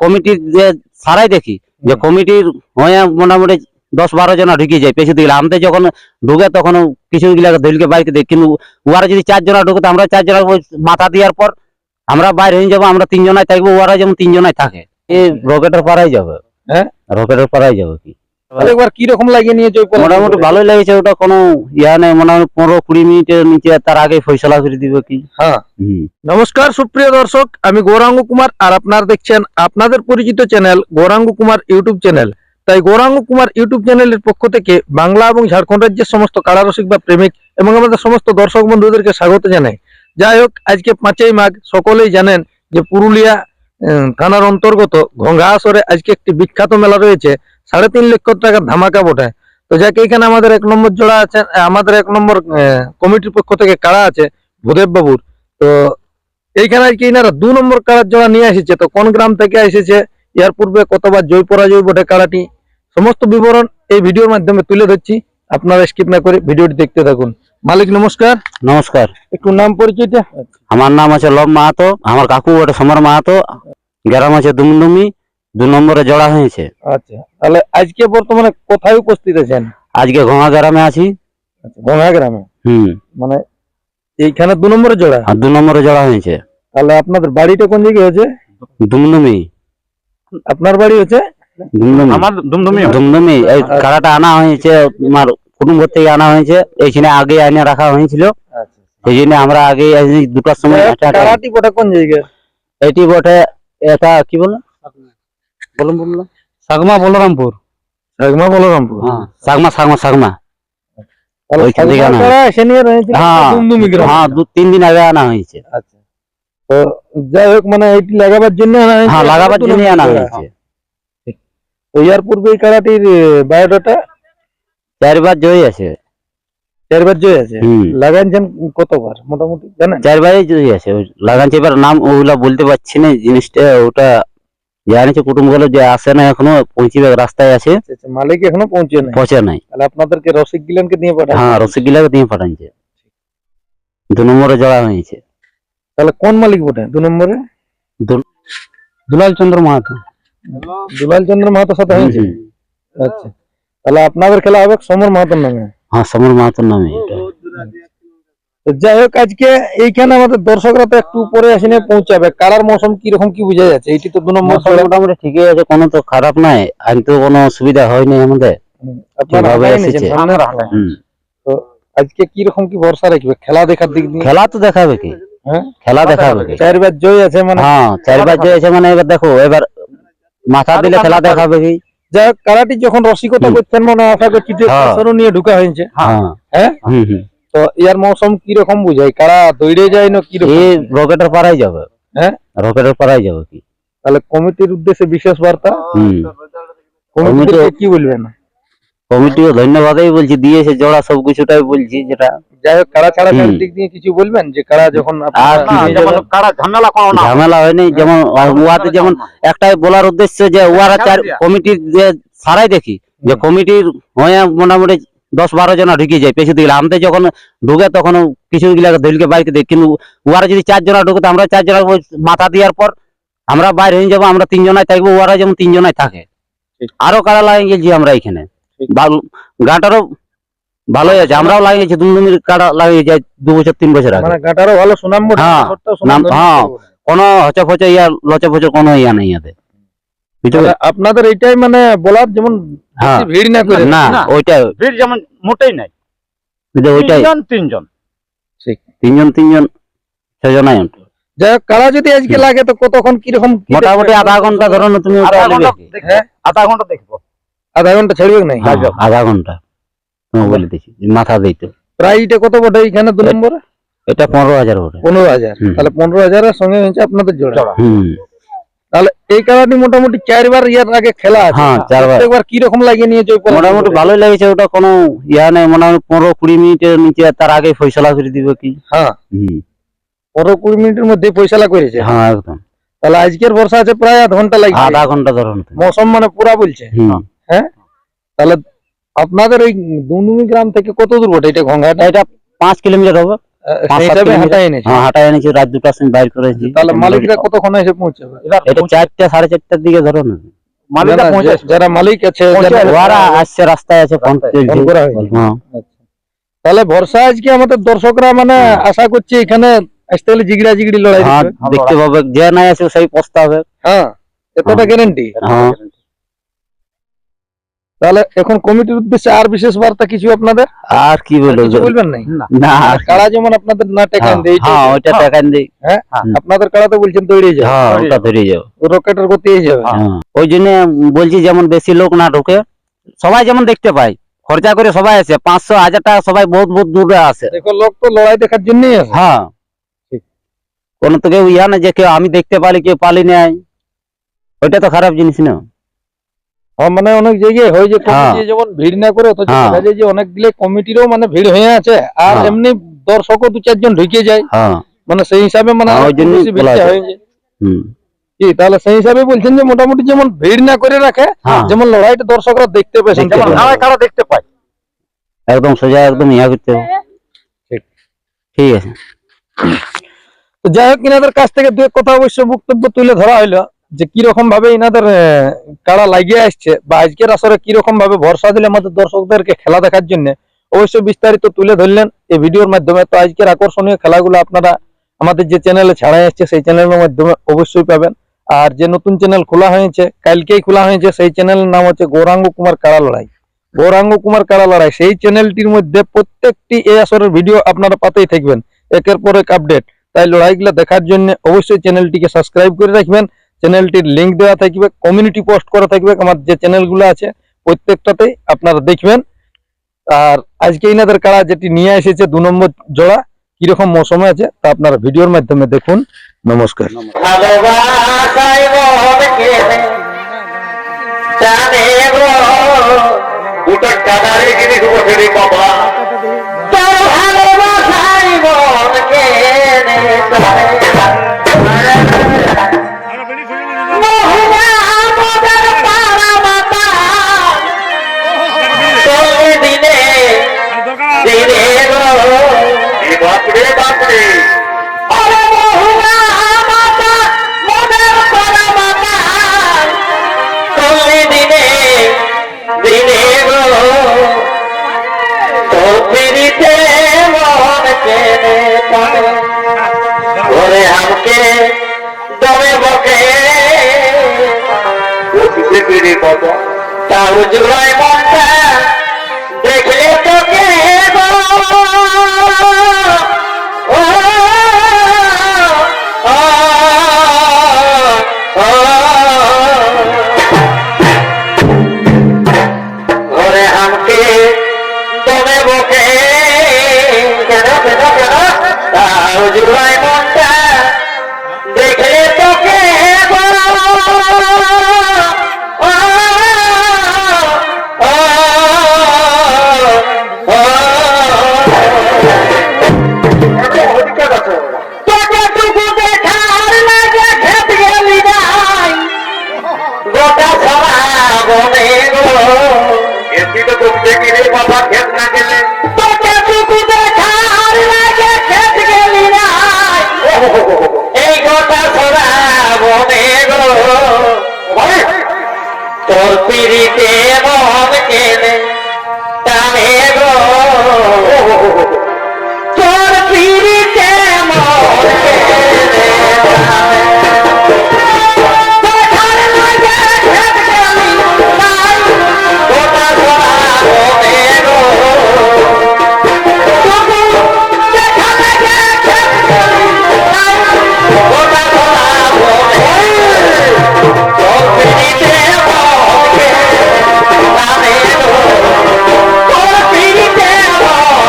কমিটির যে সারাই দেখি যে কমিটির হয়ে মোটামুটি 10-12 জন ঢুকে যায় পেছু দিকে আমাদের যখন ঢুকে তখন কিছু গিলা দলকে বাইরে দেখি কিন্তু ওরা যদি 4 জন ঢুকে তো আমরা 4 জন মাথা দেওয়ার পর আমরা বাইরে হয়ে যাবো আমরা 3 জনাই থাকবো ওরা যেমন 3 জনাই থাকে এই রকেটের পাড়াই যাবে হ্যাঁ রকেটের পাড়াই যাবে কি একবার কি রকম লাগিয়ে নিয়েছে মোটামুটি ভালোই লাগছে ওটা কোনো ইয়া নেই মোটামুটি 15-20 মিনিটের নিচে তার আগে ফয়সালা করে দিবে কি হ্যাঁ নমস্কার সুপ্রিয় দর্শক আমি গৌরাঙ্গ কুমার আর আপনারা দেখছেন আপনাদের পরিচিত channel Gauranga Kumar YouTube channel তাই গৌরাঙ্গ কুমার ইউটিউব চ্যানেলের পক্ষ থেকে বাংলা এবং ঝাড়খণ্ড রাজ্যের সমস্ত কারারসিক বা প্রেমিক এবং আমাদের সমস্ত দর্শক বন্ধুদেরকে স্বাগত জানাই। যাই হোক আজকে 5ই মাঘ সকলেই জানেন যে পুরুলিয়া থানার অন্তর্গত ঘঙ্গাসরে আজকে একটি বিখ্যাত মেলা রয়েছে 3.5 লক্ষ টাকার ধামাকা বটে। তো যাকে এখানে আমাদের 1 নম্বর জোড়া আছে আমাদের 1 নম্বর কমিটির পক্ষ থেকে কাড়া আছে ভূদেব বাবুর। তো এইখানে আজকে এনারা 2 নম্বর কাড়ার জোড়া নিয়ে এসেছে। তো কোন গ্রাম থেকে এসেছে এর পূর্বে কতবার জয় পরাজয় বটে কাড়াটি সমস্ত বিবরণ এই ভিডিওর মাধ্যমে তুলে ধরছি আপনারা স্কিপ না করে ভিডিওটি দেখতে থাকুন। মালিক নমস্কার। নমস্কার। একটু নাম পরিচয়টা? আমার নাম আছে লব মাহাতো আমার কাকু ওটা সমর মাহাতো গ্রাম আছে দুমদুমি 2 নম্বরে জোড়া হয়েছে। আচ্ছা তাহলে আজকে বর্তমানে কোথায় উপস্থিত আছেন? আজকে ঘোঙা গ্রামে আছি। আচ্ছা ঘোঙা গ্রামে মানে এইখানে 2 নম্বরে জোড়া আর 2 নম্বরে জোড়া হয়েছে। তাহলে আপনাদের বাড়িটা কোন জায়গায় হচ্ছে? দুমদুমি। আপনার বাড়ি হচ্ছে দুমদুমি? আমার দুমদুমি। এই কাড়াটা আনা হয়েছে আমার কুটুম্ব থেকে আনা হয়েছে এইখানে আগে আইনে রাখা হয়েছিল। আচ্ছা সেই জন্য আমরা আগে 2টার সময় কাড়াটি বটে কোন জায়গায়? এটি বটে এটা কি বলে বলুন সাগমা বলরামপুর। সাগমা বলরামপুর? হ্যাঁ সাগমা সাগমা সাগমা। ওইখান থেকে আনা দুমদুমি গ্রাম। হ্যাঁ 2-3 দিন আগে আনা হয়েছে। আচ্ছা তো যাই হোক মানে এইটি লাগাবার জন্য আনা হয়েছে? হ্যাঁ লাগাবার জন্য আনা হয়েছে। তো এর পূর্বে এই কাড়াটির বায়োডাটা 4 বার জয় আছে। 4 বার জয় আছে। লাগাইছেন কতবার মোটামুটি জানেন? 4 বারই জয় আছে। লাগানছে এবার নাম ওগুলা বলতে পারছি না জিনিসটা ওটা জানিছে কুটুম্ব গুলো যে আসে না এখনো পৌঁছিবে রাস্তায় আছে। মালিক এখনো পৌঁছে নাই। তাহলে আপনাদেরকে রসিক গিলানকে দিয়ে পাঠান? হ্যাঁ রসিক গিলাকে দিয়ে পাঠাইছে। 2 নম্বরে জড়া হয়েছে। তাহলে কোন মালিক বটে 2 নম্বরে? দুলাল চন্দ্র মাহাতো। দুলাল চন্দ্র মাহাতোর সাথে হয়েছে। আচ্ছা তাহলে আপনাদের খেলা হবে সমর মাহাতোর নামে? হ্যাঁ সমর মাহাতোর নামে। তো যাই হোক আজকে এইখানে আমাদের দর্শকরা তো একটু পরে আসেনি পৌঁছাবে কারার মৌসুম কি রকম কি বোঝা যাচ্ছে? এইটি তো 2 নম্বর মোটামুটি ঠিকই আছে কোনো তো খারাপ নাই আর তো কোনো অসুবিধা হয়নি আমাদের। তো আজকে কি রকম কি ভরসা রাখবে খেলা দেখার দিক দিয়ে? খেলা তো দেখাবে কি খেলা দেখাবে কি 4 বার জয় আছে মানে? হ্যাঁ 4 বার জয় আছে মানে এবার দেখো এবার মাথা দিলে খেলা দেখাবে কি। যাই হোক কারাটি যখন রসিকতা করছেন মনে আশা করছি নিয়ে ঢুকা হয়েছে। হ্যাঁ তো ইয়ার মৌসুম কি রকম বুঝাই কারা দৌড়ে যায় না কি রকম? এই রকেটের পাড়াই যাবে। হ্যাঁ রকেটের পাড়াই যাবে কি। তাহলে কমিটির উদ্দেশ্যে বিশেষ বার্তা কমিটি কি বলবেন? কমিটিও ধন্যবাদই বলছি দিয়েছে জোড়া সবকিছুটাই বলছি যেটা। যাই হোক কারা ছাড়া দিক দিয়ে কিছু বলবেন যে কারা যখন ঝামেলা হয়নি যেমন ওয়াতে যেমন একটাই বলার উদ্দেশ্য যে ওয়ারা কমিটির যে সারাই দেখি যে কমিটির হয়ে মোটামুটি 10-12 জন ঢুকে যায় পেছু দিকে আমাদের যখন ঢুকে তখন কিছু গিলা দলকে বাইরে দেখি কিন্তু ওরা যদি 4 জন ঢুকে তো আমরা 4 জন মাথা দেওয়ার পর আমরা বাইরে হয়ে যাবো আমরা 3 জনাই থাকবো ওরা যেমন 3 জনাই থাকে। আরো কারা লাগিয়ে গেছি আমরা এখানে গাটারও ভালোই আছে আমরাও লাগিয়েছি দুমদুমির কাড়া লাগিয়ে যায় 2 বছর 3 বছর আগে। মানে গাটারও ভালো সুনাম বটে। হ্যাঁ কোনো হচফচে ইয়া লচফচে কোনো ইয়া নেই এতে। আপনাদের এইটাই মানে বলার যেমন ভিড় না করে না ওইটাই ভিড় যেমন মোটেই নাই। ওইটাই 3 জন ঠিক 3 জন 6 জনাই। যাই হোক কারা যদি আজকে লাগে তো কতক্ষণ কিরকম? মোটামুটি আধা ঘন্টা ধরো না তুমি আধা ঘন্টা দেখবো। আধা ঘন্টা ছাড়বে নাই? আধা ঘন্টা বলে দিচ্ছি মাথা দিতে। প্রায় এটা কত বটে এইখানে 2 নম্বরে? এটা 15,000 বটে। 15,000 তাহলে 15,000 এর সঙ্গে হচ্ছে আপনাদের জোড়া। তাহলে এই কারণে মোটামুটি 4 বার ইয়ার আগে খেলা আছে। হ্যাঁ 4 বার। একবার কি রকম লাগিয়ে নিয়েছে? মোটামুটি ভালোই লাগছে ওটা কোনো ইয়া নেই মোটামুটি 15-20 মিনিটের নিচে তার আগে ফয়সালা করে দিবে কি। হ্যাঁ 15-20 মিনিটের মধ্যে ফয়সালা করেছে। হ্যাঁ একদম। তাহলে আজকের বর্ষা আছে প্রায় আধা ঘন্টা লাগবে। আধা ঘন্টা ধরুন মৌসুম মানে পুরা বলছে। হ্যাঁ তাহলে আপনাদের এই দুমদুমি গ্রাম থেকে কত দূর বটে এটা ঘোঙাটা? এটা 5 কিলোমিটার হবে। পাঁচ সেই সাত হিসাবে কিলোমিটার। হাঁটাই এনেছে। হ্যাঁ হাঁটাই এনেছি, রাত 2টার সময় বাইর করেছি। তাহলে মালিকরা কতক্ষণে এসে পৌঁছাবে? এটা 4টা 4:30টার দিকে ধরো না। মালিকরা না, না, পৌঁছে যারা মালিক আছে যারা- ওরা আসছে, রাস্তায় আছে, ফোন রাস্তায়। চলছে। ফোন করা হয়েছে। হ্যাঁ আচ্ছা। তাহলে ভরসা আজকে আমাদের দর্শকরা মানে আশা করছি এখানে আসতে হলে জিগড়া জিগড়ি লড়াই হ্যাঁ দেখবে। দেখতে পাবে, যে নাই আছে সেই পস্তাবে। হ্যাঁ, এতটা হ্যাঁ। গ্যারেন্টি। হ্যাঁ তাহলে এখন কমিটির উদ্দেশ্যে আর বিশেষ বার্তা কিছু আপনাদের? আর কি আর বলবো, কিছু বলবেন নাই? না আর কারা যেমন আপনাদের না টেকান দেয়, হ্যাঁ ওইটা টাকা দিই। হ্যাঁ, আপনাদের কারা তো বলছেন তৈরি যায়, হ্যাঁ ওটা ধরে যাও। রকেটের গতি হয়ে যাবে। হ্যাঁ, ওই জন্য বলছি যেমন বেশি লোক না ঢুকে, সবাই যেমন দেখতে পায়, খরচা করে সবাই আসে, 500 1000 টাকা সবাই বহুত বহুত দূরে আসে। দেখো লোক তো লড়াই দেখার জন্যই আসে। হ্যাঁ ঠিক। কোন তো কেউ ইয়া না যে কেউ আমি দেখতে পারি কেউ পালি নাই, ওইটা তো খারাপ জিনিস না। হ্যাঁ, মানে অনেক জায়গায় হয় যে হ্যাঁ। কমিটি যেমন ভিড় না করে, অথচ হ্যাঁ। দেখা যায় যে অনেকগুলো কমিটিরও মানে ভিড় হয়ে আছে, আর হ্যাঁ। এমনি দর্শকও 2-4 জন ঢুকে যায়, হ্যাঁ মানে সেই হিসাবে মানে হ্যাঁ, ওই আরেকটু জন্যই বেশি বলা ভিড়টা আছে। হয়ে যায়। হুম কি তাহলে সেই হিসাবে বলছেন যে মোটামুটি যেমন ভিড় না করে রাখে, হ্যাঁ। যেমন লড়াইটা দর্শকরা দেখতে পায়, দেখতে যেমন পাবে। ধারায় কারা দেখতে পায়। একদম সোজা, একদম ইয়া করতে হবে। ঠিক। ঠিক আছে। তো যাই হোক, ইনাদের কাছ থেকে দু এক কথা অবশ্য বক্তব্য তুলে ধরা হইলো যে কিরকম ভাবে ইনাদের কাড়া লাগিয়ে আসছে, বা আজকের আসরে কিরকম ভাবে ভরসা দিলে আমাদের দর্শকদেরকে খেলা দেখার জন্য, অবশ্য বিস্তারিত তুলে ধরলেন এই ভিডিওর মাধ্যমে। তো আজকের আকর্ষণীয় খেলাগুলো আপনারা আমাদের যে চ্যানেলে ছাড়া আসছে সেই চ্যানেলের মাধ্যমে অবশ্যই পাবেন। আর যে নতুন চ্যানেল খোলা হয়েছে, কালকেই খোলা হয়েছে, সেই চ্যানেলের নাম হচ্ছে গৌরাঙ্গ কুমার কাড়া লড়াই। গৌরাঙ্গ কুমার কাড়া লড়াই, সেই চ্যানেলটির মধ্যে প্রত্যেকটি এই আসরের ভিডিও আপনারা পাতেই থাকবেন, একের পর এক আপডেট। তাই লড়াইগুলো দেখার জন্য অবশ্যই চ্যানেলটিকে সাবস্ক্রাইব করে রাখবেন। চ্যানেলটির লিংক দেওয়া থাকবে, কমিউনিটি পোস্ট করা থাকবে, আমার যে চ্যানেলগুলো আছে প্রত্যেকটাতেই আপনারা দেখবেন। আর আজকে ইনাদের কাড়া যেটি নিয়ে এসেছে 2 নম্বর জোড়া, কিরকম মৌসুমে আছে তা আপনারা ভিডিওর মাধ্যমে দেখুন। নমস্কার। ভালোবাসায় মন কেনে জানে গো দুটো কাদারে গিরি বসে রে বাবা, তোর ভালোবাসায় মন কেনে মহুয়া আমাদের পাড়া মাতা চলে দিনে দিনে গো বাপরে বাপরে, ওরে মহুয়া মাতা মনের পাড়া মাতা চলে দিনে দিনে গো, তোর পিড়িতে মন কেনে কানে, ওরে আমাকে দমে বকে উঠিতে পিড়ি বাবা, তাও জুড়ায় মনটা দেখলে তোকে গো, ও, ও, ও, ওরে আমাকে দমে বকে কেন কেন কেন, তাও জুড়ায় মনটা দেখলে তোকে গো, ও, ও, ও, তোকেটুকু দেখার লাগে খেত গেলি নাই গোটা সারা বনে গো, এসি তো তুমি দেখি রে বাবা খেত না গেলে, তোকেটুকু দেখার লাগে খেত গেলি নাই এই গোটা সারা বনে গো, তোর পিড়িতে মন কেনে